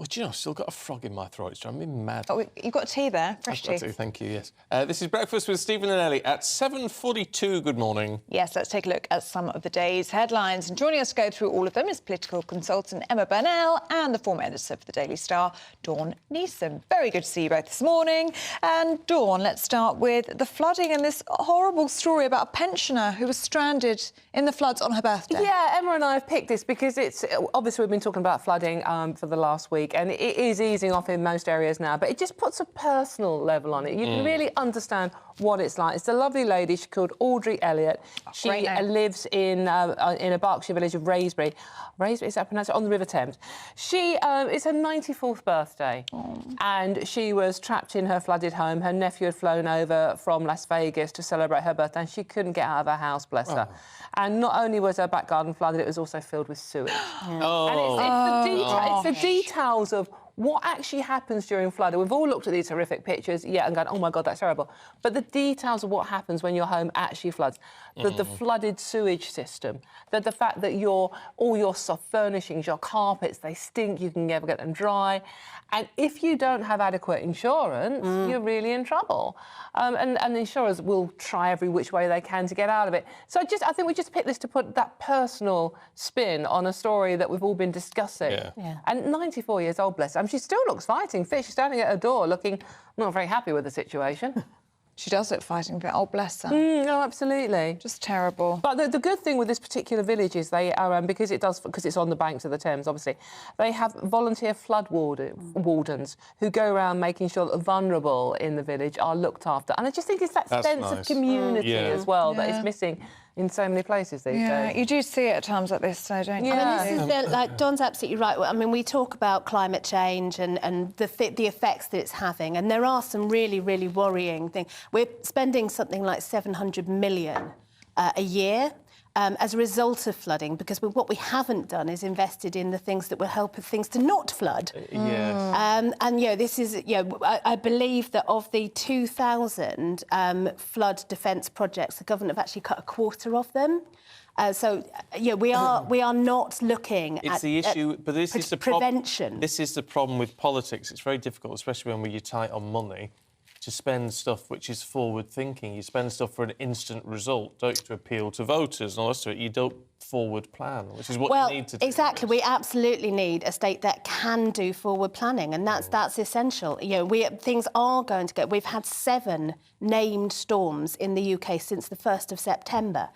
do you know, I've still got a frog in my throat. It's driving me mad. Oh, you've got tea there, fresh tea. I've got to, thank you, yes. This is Breakfast with Stephen and Ellie at 7:42. Good morning. Yes, let's take a look at some of the day's headlines. And joining us to go through all of them is political consultant Emma Burnell and the former editor for the Daily Star, Dawn Neeson. Very good to see you both this morning. And Dawn, let's start with the flooding and this horrible story about a pensioner who was stranded in the floods on her birthday. Yeah, Emma and I have picked this because it's... Obviously, we've been talking about flooding for the last week, and it is easing off in most areas now, but it just puts a personal level on it. You can really understand what it's like. It's a lovely lady. She's called Audrey Elliott. She lives in a Berkshire village of Raisbury. Raisbury, is that pronounced? On the River Thames. It's her 94th birthday, and she was trapped in her flooded home. Her nephew had flown over from Las Vegas to celebrate her birthday, and she couldn't get out of her house, bless her. And not only was her back garden flooded, it was also filled with sewage. And it's the details of what actually happens during flooding. We've all looked at these horrific pictures, and gone, oh, my God, that's terrible. But the details of what happens when your home actually floods, the flooded sewage system, the fact that all your soft furnishings, your carpets, they stink, you can never get them dry. And if you don't have adequate insurance, you're really in trouble. And insurers will try every which way they can to get out of it. So I think we just picked this to put that personal spin on a story that we've all been discussing. And 94 years old, bless her. She still looks fighting fit. She's standing at her door looking not very happy with the situation. She does look fighting fit. Oh, bless her. No, absolutely. Just terrible. But the good thing with this particular village is they are, because it's on the banks of the Thames, obviously, they have volunteer flood wardens who go around making sure that the vulnerable in the village are looked after. And I just think it's that sense of community as well that is missing in so many places these days. Yeah, you do see it at times like this, though, don't you? Yeah. I mean, this is like Dawn's absolutely right. I mean, we talk about climate change and the effects that it's having, and there are some really, really worrying things. We're spending something like 700 million a year as a result of flooding, because what we haven't done is invested in the things that will help things to not flood. And, this is, I believe that of the 2,000 flood defence projects, the government have actually cut a quarter of them. We are not looking at the issue, but this is the prevention. This is the problem with politics. It's very difficult, especially when you're tight on money, to spend stuff which is forward-thinking. You spend stuff for an instant result, don't you, to appeal to voters and all the rest of it. You don't forward plan, which is what you need to do. Exactly. We absolutely need a state that can do forward planning, and that's essential. Things are going to go. We've had 7 named storms in the UK since the 1st of September.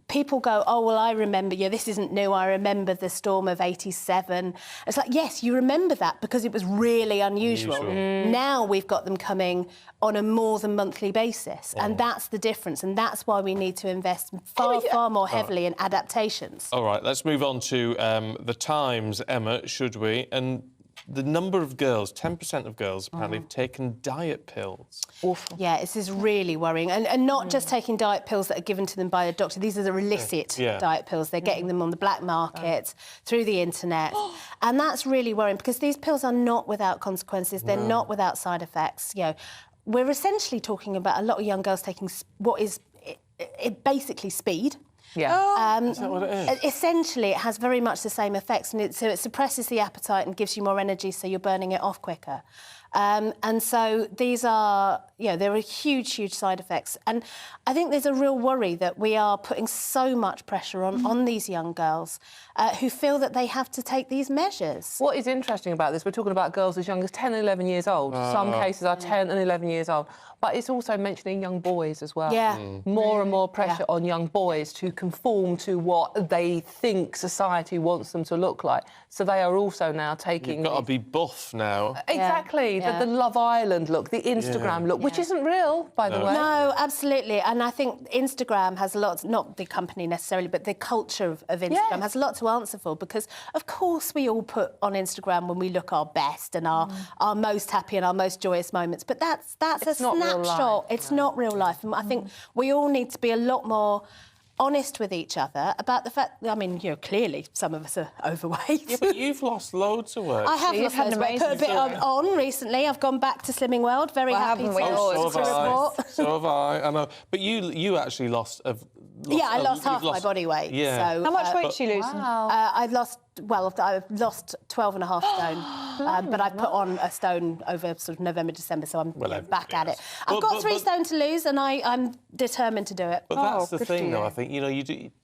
People go, oh, well, I remember, this isn't new, I remember the storm of 87. It's like, yes, you remember that because it was really unusual. Now we've got them coming on a more than monthly basis, and that's the difference, and that's why we need to invest far more heavily in adaptations. All right, let's move on to the Times, Emma, should we? And the number of girls, 10% of girls, apparently, have taken diet pills. Awful. Yeah, this is really worrying. And not just taking diet pills that are given to them by a doctor. These are the illicit diet pills. They're getting them on the black market, through the internet. And that's really worrying, because these pills are not without consequences. They're not without side effects. We're essentially talking about a lot of young girls taking what is basically speed. Is that what it is? Essentially, it has very much the same effects, and it suppresses the appetite and gives you more energy, so you're burning it off quicker. And so these are, there are huge side effects. And I think there's a real worry that we are putting so much pressure on these young girls who feel that they have to take these measures. What is interesting about this, we're talking about girls as young as 10 and 11 years old. Some cases are 10 and 11 years old. But it's also mentioning young boys as well. More and more pressure on young boys to conform to what they think society wants them to look like. So they are also now taking... You've got to be buff now. Exactly. The Love Island look, the Instagram look, which isn't real, by the way. No, absolutely. And I think Instagram has a lot, not the company necessarily, but the culture of Instagram has a lot to answer for, because, of course, we all put on Instagram when we look our best and our most happy and our most joyous moments. But that's a snapshot. It's not real life. And I think we all need to be a lot more honest with each other about the fact, I mean, clearly some of us are overweight. Yeah, but you've lost loads of weight. I have You've lost had loads an of weight. Put a bit amazing on recently. I've gone back to Slimming World. Very Well, happy haven't we to all? So have I. report. So have I know. But you actually lost... I lost half my body weight. Yeah. So, How much weight did you lose? I've lost 12 and a half stone, but I've put on a stone over sort of November, December, so I'm back at it. I've got 3 stone to lose, and I'm determined to do it. But that's the thing, though. I think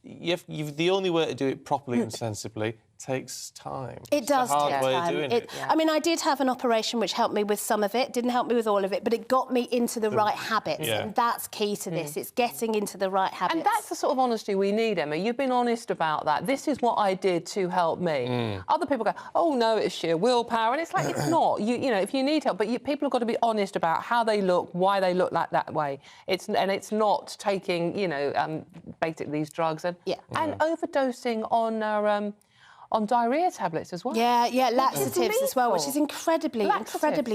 the only way to do it properly and sensibly takes time. It does it's a hard take way time. Of doing it. I mean, I did have an operation which helped me with some of it, didn't help me with all of it, but it got me into the right habits, and that's key to this. It's getting into the right habits. And that's the sort of honesty we need, Emma. You've been honest about that. This is what I did to help me. Other people go, oh, no, it's sheer willpower. And it's like, it's not. You know, if you need help, but people have got to be honest about how they look, why they look like that way. It's not taking, basically these drugs and overdosing on diarrhea tablets as well. Yeah, laxatives as well, which is incredibly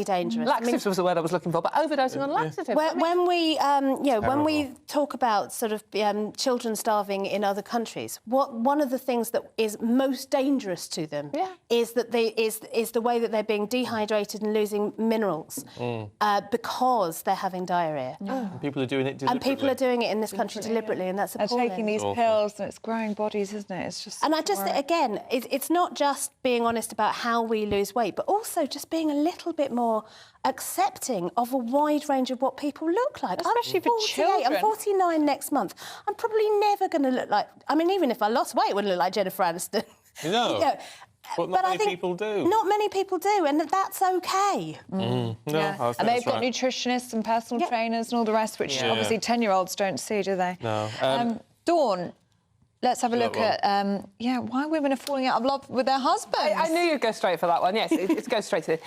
dangerous. Laxatives was the word I was looking for, but overdosing on laxatives. When we talk about sort of children starving in other countries, one of the things that is most dangerous to them is that is the way that they're being dehydrated and losing minerals because they're having diarrhea. And people are doing it deliberately. And people are doing it in this country deliberately, and that's appalling. They're taking these pills, and it's growing bodies, isn't it? It's just. And I just think, again, it's not just being honest about how we lose weight, but also just being a little bit more accepting of a wide range of what people look like. Especially for 48, children. I'm 49 next month. I'm probably never going to look like... I mean, even if I lost weight, I wouldn't look like Jennifer Aniston. No. But not many people do. Not many people do, and that's OK. No, I think And they've that's got right. nutritionists and personal trainers and all the rest, which obviously 10-year-olds don't see, do they? No. Dawn, let's have a look at why women are falling out of love with their husbands. I knew you'd go straight for that one. Yes, it goes straight to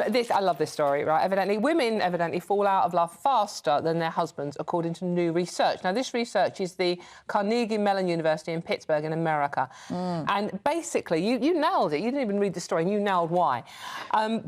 this. I love this story, right? Women fall out of love faster than their husbands, according to new research. Now, this research is the Carnegie Mellon University in Pittsburgh in America. And basically, you nailed it. You didn't even read the story, and you nailed why.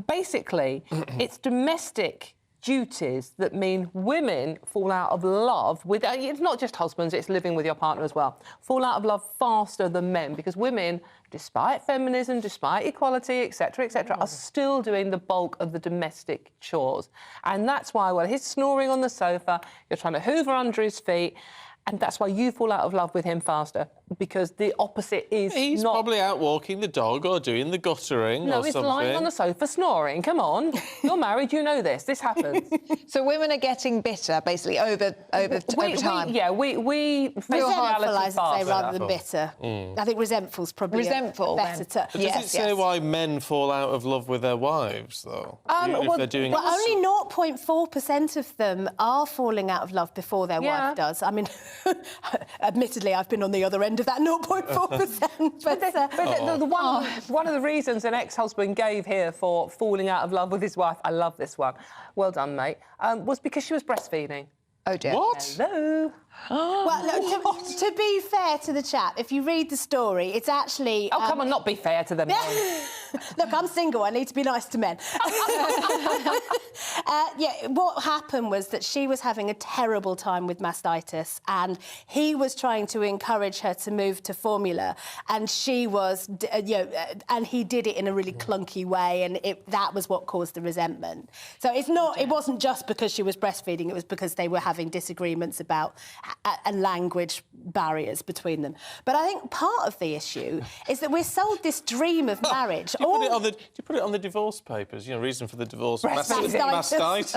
Basically, it's domestic duties that mean women fall out of love with... It's not just husbands, it's living with your partner as well. Fall out of love faster than men because women, despite feminism, despite equality, etc., are still doing the bulk of the domestic chores. And that's why, well, he's snoring on the sofa, you're trying to hoover under his feet, and that's why you fall out of love with him faster, because the opposite is He's probably out walking the dog or doing the guttering or something. No, he's lying on the sofa snoring. Come on. You're married, you know this. This happens. So women are getting bitter, basically, over time. We face Resentful, reality I say, faster. rather than bitter. I think resentful's probably Resentful, a better term. Does it say why men fall out of love with their wives, though? If they're doing... Well, only 0.4% of them are falling out of love before their wife does. I mean, admittedly, I've been on the other end of that 0.4%. But one of the reasons an ex-husband gave here for falling out of love with his wife, I love this one, well done, mate, was because she was breastfeeding. Oh, dear. What? Hello? Well, look, to be fair to the chap, if you read the story, it's actually... Oh, come on, not be fair to them. Look, I'm single. I need to be nice to men. What happened was that she was having a terrible time with mastitis, and he was trying to encourage her to move to formula, and she was, and he did it in a really clunky way, and that was what caused the resentment. So it's not. It wasn't just because she was breastfeeding; it was because they were having disagreements about and language barriers between them. But I think part of the issue is that we're sold this dream of marriage. Do you put it on the divorce papers? You know, reason for the divorce. Mastitis.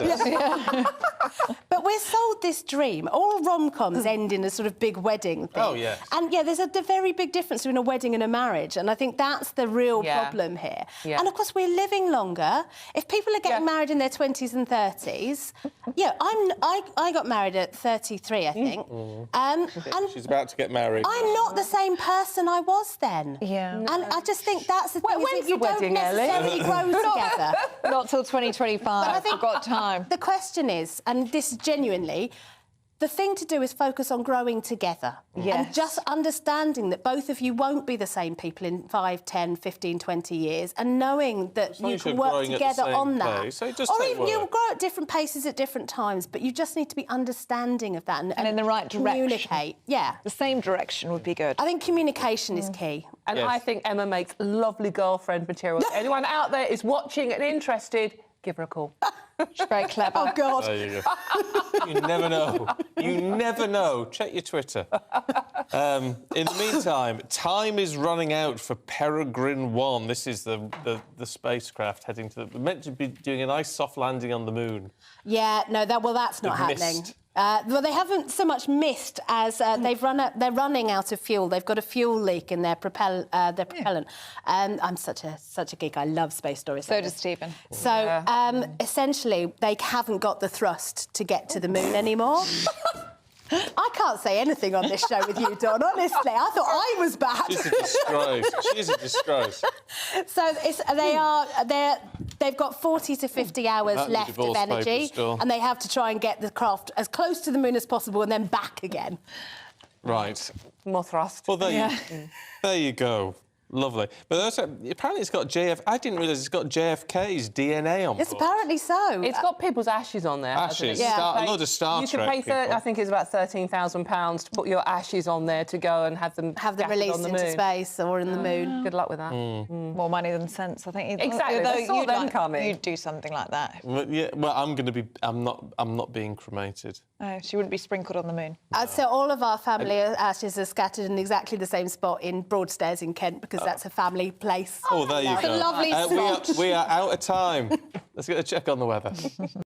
But we're sold this dream. All rom-coms end in a sort of big wedding thing. Oh, yes. And, there's a very big difference between a wedding and a marriage. And I think that's the real problem here. Yeah. And, of course, we're living longer. If people are getting married in their 20s and 30s... I got married at 33, I think. And She's about to get married. I'm not the same person I was then. Yeah. And I just think that's the thing. When's You the wedding, don't necessarily grow together. Not till 2025. But I think I've got time. The question is, and this is genuinely, the thing to do is focus on growing together. Yes. And just understanding that both of you won't be the same people in 5, 10, 15, 20 years, and knowing that long you as can you're work growing at the together same on that. pace. So it does or take even you'll work. grow at different paces at different times, but you just need to be understanding of that and in the right direction. communicate. Yeah. The same direction would be good. I think communication is key. And Yes. I think Emma makes lovely girlfriend material. Anyone out there is watching and interested, give her a call. She's very clever. Oh, God. There you go. You never know. You never know. Check your Twitter. In the meantime, time is running out for Peregrine 1. This is the spacecraft heading to we're meant to be doing a nice soft landing on the moon. Yeah, no, that's not They've happening. missed. Well, they haven't so much missed as they're running out of fuel. They've got a fuel leak in their propellant. I'm such a geek. I love space stories. So like does this. Stephen. So essentially, they haven't got the thrust to get to the moon anymore. I can't say anything on this show with you, Dawn. Honestly, I thought I was bad. She's a disgrace. She's a disgrace. So they've got 40 to 50 hours That left of divorce energy, papers still. and they have to try and get the craft as close to the moon as possible and then back again. Right. More thrust. Well, there you go. Lovely. But also, apparently it's got I didn't realise it's got JFK's DNA on Yes, board. apparently so. It's got people's ashes on there. hasn't Ashes. it? Yeah. A load of Star You Trek could pay, people. I think it's about £13,000 to put your ashes on there to go and have them scattered released on the into moon. space or in the moon. Good luck with that. More money than sense, I think. Exactly, Although they saw you'd them coming. You'd do something like that. Well, I'm not being cremated. Oh, she wouldn't be sprinkled on the moon. So all of our family ashes are scattered in exactly the same spot in Broadstairs in Kent because that's a family place. Oh, there you It's a go. lovely spot. We are out of time. Let's get a check on the weather.